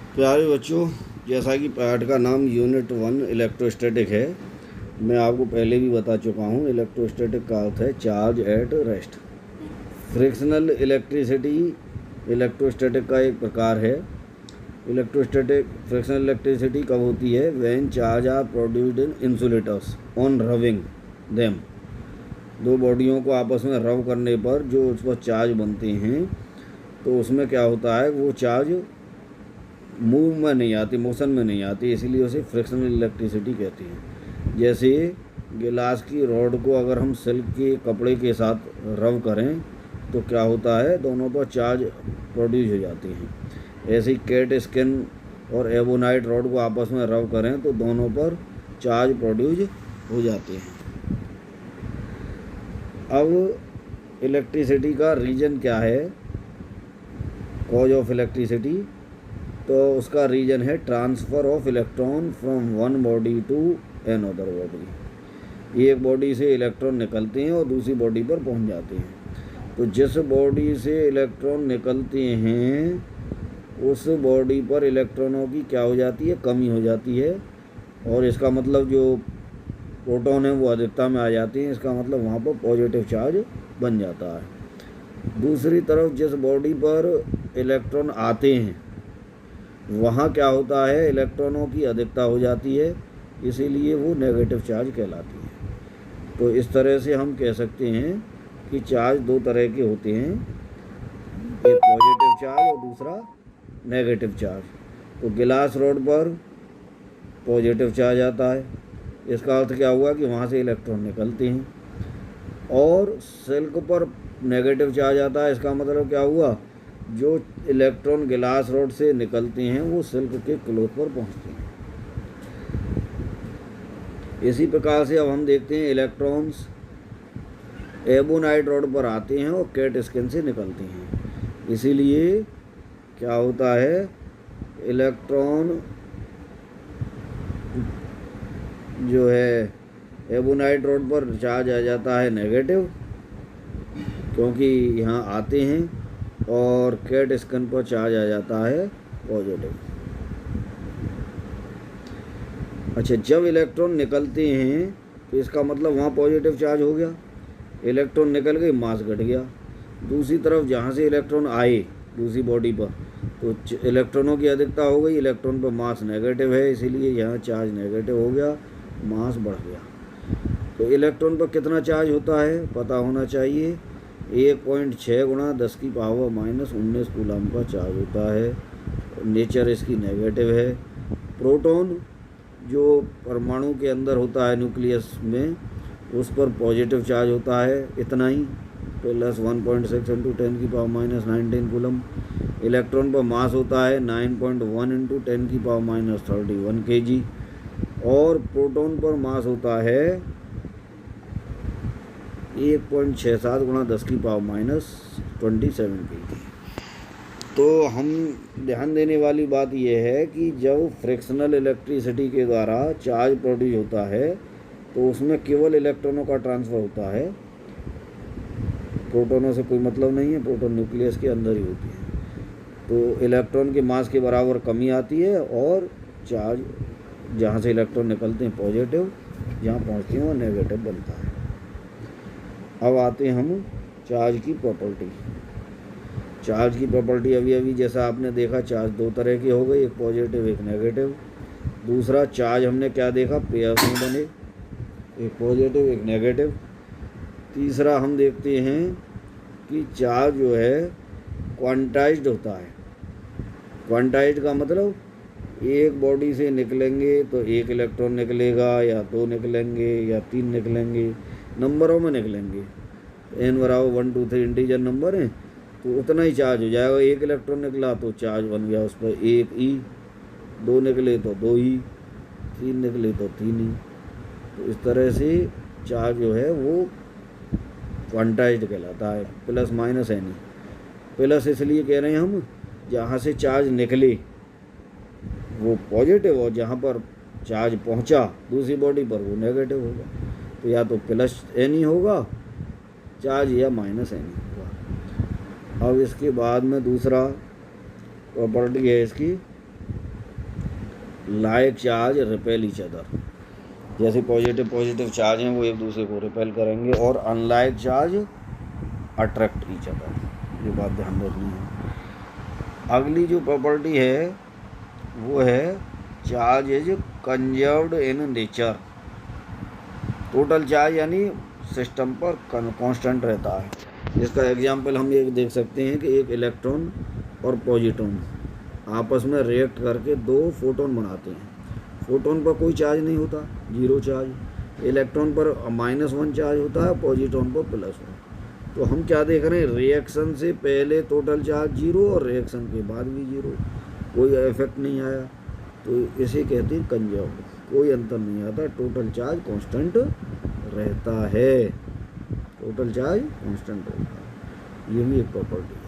प्यारे बच्चों, जैसा कि पाठ का नाम यूनिट 1 इलेक्ट्रोस्टैटिक है, मैं आपको पहले भी बता चुका हूँ। इलेक्ट्रोस्टैटिक का अर्थ है charge at rest. Frictional electricity electrostatic का एक प्रकार है। फ्रिक्शनल इलेक्ट्रिसिटी कब होती है? When charge are produced in insulators on rubbing them. दो बॉडियों को आपस में रब करने पर जो उस पर चार्ज बनते हैं, तो उसमें क्या होता है, वो चार्ज मूव में नहीं आती, मोशन में नहीं आती, इसीलिए उसे फ्रिक्शनल इलेक्ट्रिसिटी कहती है। जैसे गिलास की रॉड को अगर हम सिल्क के कपड़े के साथ रब करें तो क्या होता है, दोनों पर चार्ज प्रोड्यूस हो जाती हैं। ऐसे ही कैट स्किन और एबोनाइट रॉड को आपस में रब करें तो दोनों पर चार्ज प्रोड्यूस हो जाते हैं। अब इलेक्ट्रिसिटी का रीजन क्या है, कॉज ऑफ इलेक्ट्रिसिटी? तो उसका रीजन है transfer of electron from one body to another body. एक बॉडी से इलेक्ट्रॉन निकलते हैं और दूसरी बॉडी पर पहुंच जाते हैं। तो जिस बॉडी से इलेक्ट्रॉन निकलते हैं उस बॉडी पर इलेक्ट्रॉनों की क्या हो जाती है, कमी हो जाती है, और इसका मतलब जो प्रोटॉन है वो अधिकता में आ जाते हैं। इसका मतलब वहाँ पर पॉजिटिव चार्ज बन जाता है। दूसरी तरफ जिस बॉडी पर इलेक्ट्रॉन आते हैं वहाँ क्या होता है, इलेक्ट्रॉनों की अधिकता हो जाती है, इसीलिए वो नेगेटिव चार्ज कहलाती है। तो इस तरह से हम कह सकते हैं कि चार्ज दो तरह के होते हैं, एक पॉजिटिव चार्ज और दूसरा नेगेटिव चार्ज। तो गिलास रॉड पर पॉजिटिव चार्ज आता है, इसका अर्थ क्या हुआ कि वहाँ से इलेक्ट्रॉन निकलते हैं। और सिल्क पर नेगेटिव चार्ज आता है, इसका मतलब क्या हुआ, जो इलेक्ट्रॉन गिलास रॉड से निकलते हैं वो सिल्क के क्लॉथ पर पहुंचते हैं। इसी प्रकार से अब हम देखते हैं इलेक्ट्रॉन्स एबोनाइट रॉड पर आते हैं और कैट स्किन से निकलते हैं। इसीलिए क्या होता है, इलेक्ट्रॉन जो है एबोनाइट रॉड पर चार्ज आ जाता है नेगेटिव, क्योंकि यहाँ आते हैं, और कैट स्किन पर चार्ज आ जाता है पॉजिटिव। अच्छा, जब इलेक्ट्रॉन निकलते हैं तो इसका मतलब वहाँ पॉजिटिव चार्ज हो गया, इलेक्ट्रॉन निकल गए, मास घट गया। दूसरी तरफ जहाँ से इलेक्ट्रॉन आए दूसरी बॉडी पर, तो इलेक्ट्रॉनों की अधिकता हो गई, इलेक्ट्रॉन पर मास नेगेटिव है, इसीलिए यहाँ चार्ज नेगेटिव हो गया, मास बढ़ गया। तो इलेक्ट्रॉन पर कितना चार्ज होता है पता होना चाहिए। 1.6 गुणा 10 की पावर माइनस 19 कूलम का चार्ज होता है। नेचर इसकी नेगेटिव है। प्रोटॉन जो परमाणु के अंदर होता है न्यूक्लियस में, उस पर पॉजिटिव चार्ज होता है, इतना ही, प्लस 1.6 इंटू 10 की पावर माइनस 19 कूलम। इलेक्ट्रॉन पर मास होता है 9.1 इंटू 10 की पावर माइनस 31 kg। और प्रोटॉन पर मास होता है 1.67 गुणा 10 की पावर माइनस 27 kg। तो हम ध्यान देने वाली बात यह है कि जब फ्रिक्शनल इलेक्ट्रिसिटी के द्वारा चार्ज प्रोड्यूस होता है तो उसमें केवल इलेक्ट्रॉनों का ट्रांसफ़र होता है, प्रोटॉनों से कोई मतलब नहीं है, प्रोटॉन न्यूक्लियस के अंदर ही होती है। तो इलेक्ट्रॉन के मास के बराबर कमी आती है, और चार्ज जहाँ से इलेक्ट्रॉन निकलते हैं पॉजिटिव, जहाँ पहुँचते हैं वो नेगेटिव बनता है। अब आते हैं हम चार्ज की प्रॉपर्टी। चार्ज की प्रॉपर्टी अभी जैसा आपने देखा, चार्ज दो तरह के हो गए, एक पॉजिटिव एक नेगेटिव। दूसरा चार्ज हमने क्या देखा, पेयर्स में बने, एक पॉजिटिव एक नेगेटिव। तीसरा हम देखते हैं कि चार्ज जो है क्वांटाइज्ड होता है। क्वांटाइज्ड का मतलब एक बॉडी से निकलेंगे तो एक इलेक्ट्रॉन निकलेगा, या दो निकलेंगे, या तीन निकलेंगे, नंबरों में निकलेंगे। n बराबर 1 2 3 इंटीजर नंबर हैं, तो उतना ही चार्ज हो जाएगा। एक इलेक्ट्रॉन निकला तो चार्ज बन गया उस पर 1 E, दो निकले तो 2 E, तीन निकले तो 3 E। तो इस तरह से चार्ज जो है वो क्वांटाइज्ड कहलाता है। प्लस माइनस है नहीं, प्लस इसलिए कह रहे हैं हम, जहाँ से चार्ज निकले वो पॉजिटिव, और जहाँ पर चार्ज पहुँचा दूसरी बॉडी पर वो नेगेटिव होगा। तो या तो प्लस एन ही होगा चार्ज, या माइनस एन ही होगा। अब इसके बाद में दूसरा प्रॉपर्टी है इसकी like charge repel each other, जैसे पॉजिटिव चार्ज हैं वो एक दूसरे को रिपेल करेंगे, और unlike charge attract each other. ये बात ध्यान रखनी है। अगली जो प्रॉपर्टी है वो है charge is conserved in nature. Total charge यानी सिस्टम पर कांस्टेंट रहता है। इसका एग्जांपल हम ये देख सकते हैं कि एक इलेक्ट्रॉन और पॉजिट्रॉन आपस में रिएक्ट करके दो फोटोन बनाते हैं। फोटोन पर कोई चार्ज नहीं होता, जीरो चार्ज। इलेक्ट्रॉन पर -1 चार्ज होता है, पॉजिट्रॉन पर +1। तो हम क्या देख रहे हैं, रिएक्शन से पहले टोटल चार्ज जीरो और रिएक्शन के बाद भी जीरो, कोई इफेक्ट नहीं आया। तो इसे कहते हैं कंजर्व्ड, कोई अंतर नहीं आता, टोटल चार्ज कांस्टेंट रहता है, टोटल चार्ज कांस्टेंट रहता है। ये भी एक प्रॉपर्टी है।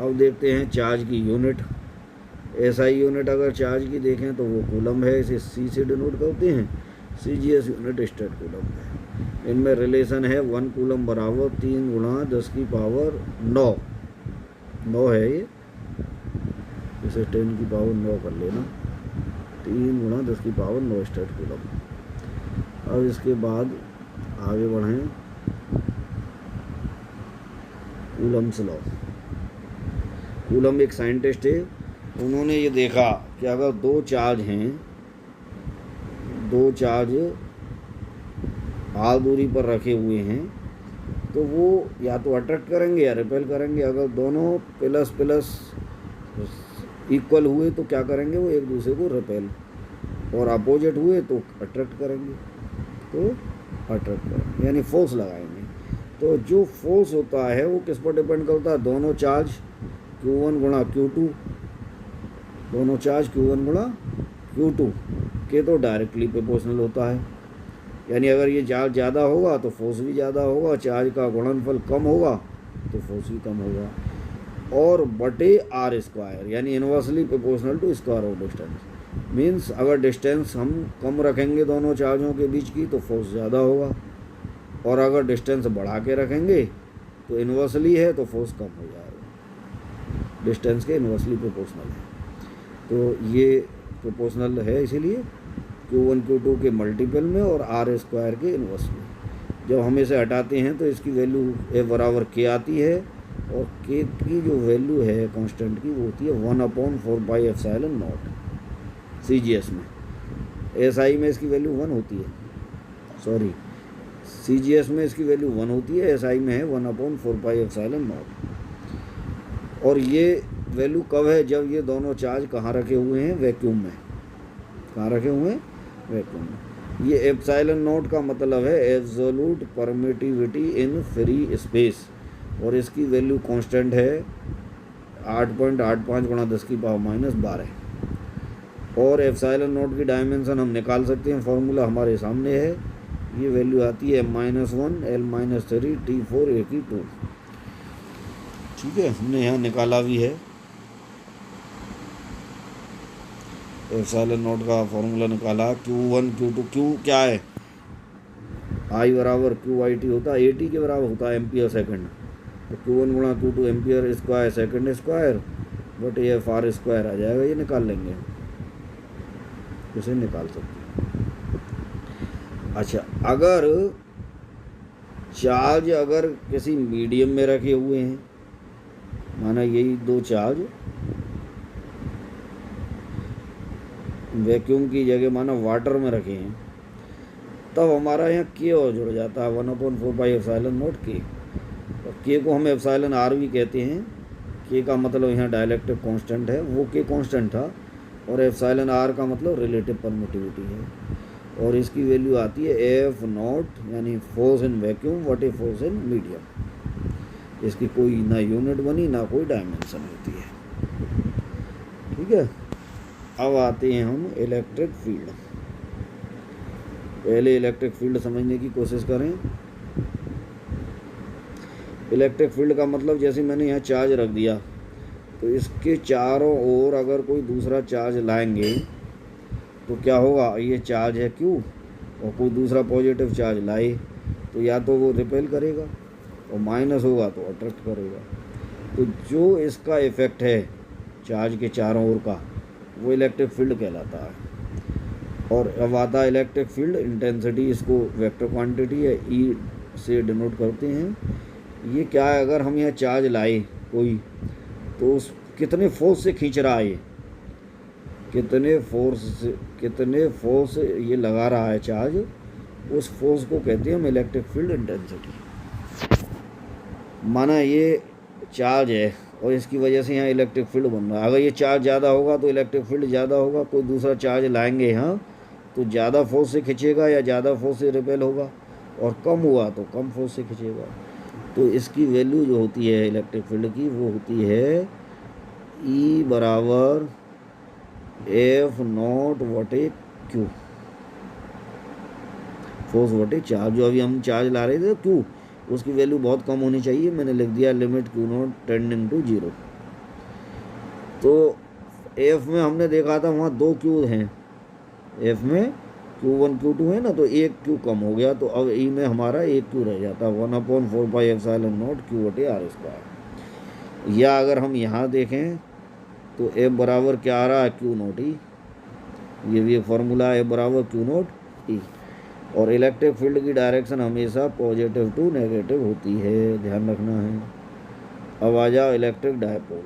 अब देखते हैं चार्ज की यूनिट। एसआई यूनिट अगर चार्ज की देखें तो वो कूलम है, इसे सी से डिनोट करते हैं। सीजीएस यूनिट स्टेट कूलम है। इनमें रिलेशन है 1 कूलम बराबर 3 × 10⁹ 9 है ये, इसे 10⁹ कर लेना, 3 × 10⁹ स्टेट कूलम। अब इसके बाद आगे बढ़ें, कूलम्स लॉ। कूलम एक साइंटिस्ट है, उन्होंने ये देखा कि अगर दो चार्ज हैं, दो चार्ज आर दूरी पर रखे हुए हैं, तो वो या तो अट्रैक्ट करेंगे या रिपेल करेंगे। अगर दोनों प्लस प्लस इक्वल हुए तो क्या करेंगे, वो एक दूसरे को रिपेल, और अपोजिट हुए तो अट्रैक्ट करेंगे, यानी फोर्स लगाएंगे। तो जो फोर्स होता है वो किस पर डिपेंड करता है, दोनों चार्ज Q1 × Q2, दोनों चार्ज Q1 × Q2 के तो डायरेक्टली प्रोपोर्शनल होता है। यानी अगर ये चार्ज ज़्यादा होगा तो फोर्स भी ज़्यादा होगा, चार्ज का गुणनफल कम होगा तो फोर्स भी कम होगा। और बटे r², यानी inversely proportional to square of distance. Means अगर डिस्टेंस हम कम रखेंगे दोनों चार्जों के बीच की तो फोर्स ज़्यादा होगा, और अगर डिस्टेंस बढ़ा के रखेंगे तो इनवर्सली है तो फोर्स कम हो जाएगा, डिस्टेंस के इनवर्सली प्रोपोर्शनल है। तो ये प्रोपोर्शनल है इसीलिए Q1 Q2 के मल्टीपल में और r² के इनवर्स में। जब हम इसे हटाते हैं तो इसकी वैल्यू A बराबर K आती है, और K की जो वैल्यू है कांस्टेंट की वो होती है 1/4πε0 CGS में। SI में इसकी वैल्यू 1 होती है, सॉरी CGS में इसकी वैल्यू 1 होती है, SI में है 1/4πε0। और ये वैल्यू कब है, जब ये दोनों चार्ज कहाँ रखे हुए हैं, वैक्यूम में। कहाँ रखे हुए हैं, वैक्यूम में। ये ε0 का मतलब है absolute permittivity in free space, और इसकी वैल्यू कांस्टेंट है 8.85 × 10⁻⁻12। और ε0 की डायमेंशन हम निकाल सकते हैं, फॉर्मूला हमारे सामने है। ये वैल्यू आती है -1 L-3 T4 A2। ठीक है, हमने यहाँ निकाला भी है, ε0 का फॉर्मूला निकाला। Q1 Q2, Q क्या है, I बराबर QIT होता है, AT के बराबर होता है एम्पियर सेकंड। तो Q1 × Q2 ampere square second square but AFR² आ जाएगा, ये निकाल लेंगे, इसे निकाल सकते हैं। अच्छा, अगर चार्ज अगर किसी मीडियम में रखे हुए हैं, माना यही दो चार्ज वैक्यूम की जगह माना वाटर में रखे हैं, तब हमारा यहाँ K और जुड़ जाता है 1/4πε0 K। और K को हम εr भी कहते हैं। K का मतलब यहाँ डाइलेक्ट्रिक कांस्टेंट है, वो K कांस्टेंट था, और εr का मतलब रिलेटिव परमिटिविटी है। और इसकी वैल्यू आती है F0, यानी फोर्स इन वैक्यूम बटे फोर्स इन मीडियम। इसकी कोई ना यूनिट बनी ना कोई डायमेंशन होती है। ठीक है, अब आते हैं हम इलेक्ट्रिक फील्ड। पहले इलेक्ट्रिक फील्ड समझने की कोशिश करें। इलेक्ट्रिक फील्ड का मतलब, जैसे मैंने यहाँ चार्ज रख दिया तो इसके चारों ओर अगर कोई दूसरा चार्ज लाएंगे तो क्या होगा, ये चार्ज है Q और कोई दूसरा पॉजिटिव चार्ज लाए तो या तो वो रिपेल करेगा और माइनस होगा तो अट्रैक्ट करेगा। तो जो इसका इफ़ेक्ट है चार्ज के चारों ओर का, वो इलेक्ट्रिक फील्ड कहलाता है। और अब आता है इलेक्ट्रिक फील्ड इंटेंसिटी, इसको वेक्टर क्वांटिटी है ई से डिनोट करते हैं। ये क्या है, अगर हम यहाँ चार्ज लाए कोई, तो उस कितने फोर्स से खींच रहा है ये, कितने फोर्स ये लगा रहा है चार्ज, उस फोर्स को कहते हैं हम इलेक्ट्रिक फील्ड इंटेंसिटी। माना ये चार्ज है और इसकी वजह से यहाँ इलेक्ट्रिक फील्ड बन रहा है। अगर ये चार्ज ज़्यादा होगा तो इलेक्ट्रिक फील्ड ज़्यादा होगा, कोई दूसरा चार्ज लाएंगे यहाँ तो ज़्यादा फोर्स से खींचेगा या ज़्यादा फोर्स से रिपेल होगा, और कम हुआ तो कम फोर्स से खींचेगा। तो इसकी वैल्यू जो होती है इलेक्ट्रिक फील्ड की, वो होती है E बराबर F0 बटे Q, फोर्स बटे चार्ज। जो अभी हम चार्ज ला रहे थे Q, उसकी वैल्यू बहुत कम होनी चाहिए, मैंने लिख दिया लिमिट Q0 टेंडिंग टू 0। तो F में हमने देखा था वहाँ 2 Q हैं, F में Q1 Q2 है ना, तो 1 Q कम हो गया, तो अब E में हमारा 1 Q रह जाता, 1/4πε0 Q बटे R स्क्वायर। या अगर हम यहाँ देखें तो F बराबर क्या आ रहा है, Q0 E। ये भी एक फार्मूला है, F बराबर Q0 E। और इलेक्ट्रिक फील्ड की डायरेक्शन हमेशा पॉजिटिव टू नेगेटिव होती है, ध्यान रखना है। अब आ जाओ electric dipole.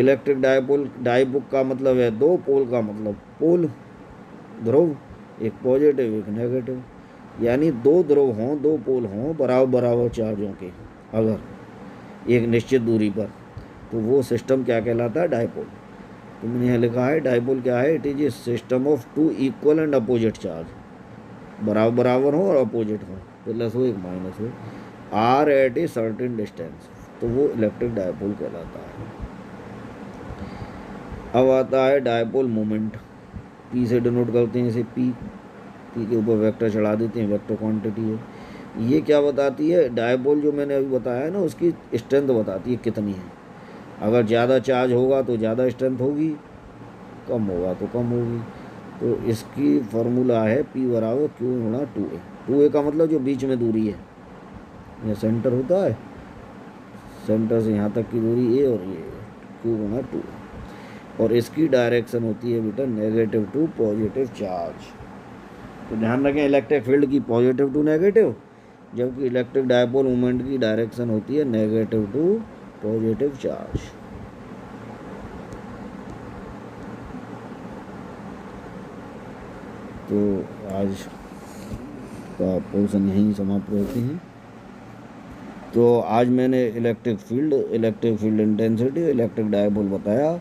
Electric dipole, dipole का मतलब है दो, पोल का मतलब पोल, ध्रुव, एक पॉजिटिव एक नेगेटिव। यानी दो ध्रुव हों, दो पोल हों बराबर बराबर चार्जों के, अगर एक निश्चित दूरी पर, तो वो सिस्टम क्या कहलाता है, डायपोल। तो मैंने यहाँ लिखा है डायपोल क्या है, it is a system of two equal and opposite charge, बराबर बराबर हो और अपोजिट हो, प्लस हो एक माइनस हो, are at a certain distance, तो वो इलेक्ट्रिक डायपोल कहलाता है। अब आता है डायपोल मोमेंट, पी से डिनोट करते हैं इसे, पी के ऊपर वेक्टर चढ़ा देते हैं, वेक्टर क्वांटिटी है। ये क्या बताती है, डायपोल जो मैंने अभी बताया है ना, उसकी स्ट्रेंथ बताती है कितनी है। अगर ज़्यादा चार्ज होगा तो ज़्यादा स्ट्रेंथ होगी, कम होगा तो कम होगी। तो इसकी फार्मूला है P बराबर Q गुणा 2A। 2A का मतलब जो बीच में दूरी है, यह सेंटर होता है, सेंटर से यहाँ तक की दूरी A और ये Q गुणा 2A। और इसकी डायरेक्शन होती है बेटा नेगेटिव टू पॉजिटिव चार्ज। तो ध्यान रखें इलेक्ट्रिक फील्ड की पॉजिटिव टू नेगेटिव, जबकि इलेक्ट्रिक डायपोल मोमेंट की डायरेक्शन होती है नेगेटिव टू पॉजिटिव चार्ज। तो आज का पोर्शन यहीं समाप्त करते हैं। तो आज मैंने electric field intensity, electric dipole बताया,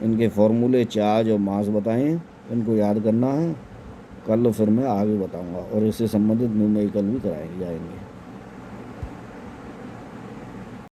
इनके फॉर्मूले चार्ज और मास बताएं, इनको याद करना है। कल फिर मैं आगे बताऊंगा और इससे संबंधित न्यूमेरिकल भी कराए जाएंगे।